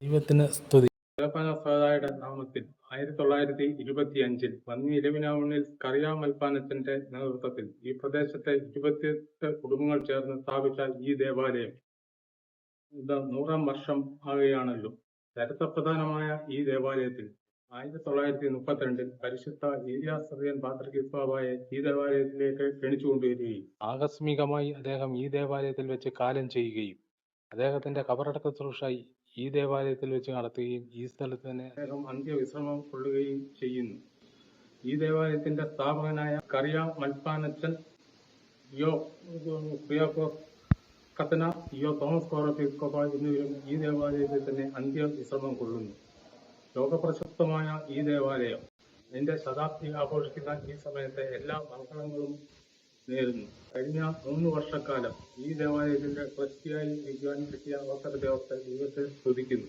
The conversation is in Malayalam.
ദൈവത്തിന് സ്തുതി. ദേവനസഹായുടെ നാമത്തിൽ 1925 വന്നി ഇലവിനാവണിൽ കറിയാമൽപ്പാനച്ചന്റെ നേതൃത്വത്തിൽ ഈ പ്രദേശത്തെ 28 കുടുംബങ്ങൾ ചേർന്ന് സ്ഥാപിച്ച ഈ ദേവാലയം ഇത് 100-ാം വർഷം ആകുകയാണല്ലോ. ചരിത്രപ്രധാനമായ ഈ ദേവാലയത്തിൽ 1932 പരിശുദ്ധ ഏലിയാസറിയൻ പാത്രികീസ് ബാബായെ ഈ ദേവാലയത്തിലേക്ക് ക്ഷണിച്ചുകൊണ്ടുവരികയും ആകസ്മികമായി അദ്ദേഹം ഈ ദേവാലയത്തിൽ വെച്ച് കാലം ചെയ്യുകയും അദ്ദേഹത്തിന്റെ കബറടക്ക ശുശ്രൂഷ ഈ ദേവാലയത്തിൽ വെച്ച് നടത്തുകയും ഈ സ്ഥലത്ത് തന്നെ അദ്ദേഹം അന്ത്യവിശ്രമം കൊള്ളുകയും ചെയ്യുന്നു. ഈ ദേവാലയത്തിന്റെ സ്ഥാപകനായ കറിയ മൽപ്പാനച്ചൻ കത്തന തോമസ് കോറപ്പീസ്കോപ്പ എന്നിവരും ഈ ദേവാലയത്തിൽ തന്നെ അന്ത്യവിശ്രമം കൊള്ളുന്നു. ലോകപ്രശസ്തമായ ഈ ദേവാലയം അതിന്റെ ശതാബ്ദി ആഘോഷിക്കുന്ന ഈ സമയത്തെ എല്ലാ മംഗളങ്ങളും നേരുന്നു. കഴിഞ്ഞ 3 വർഷക്കാലം ഈ ദേവാലയത്തിന്റെ ട്രസ്റ്റിയായി ഇരിക്കുവാൻ കിട്ടിയ അവസരത്തെ ഓർത്ത് ദൈവത്തെ സ്തുതിക്കുന്നു.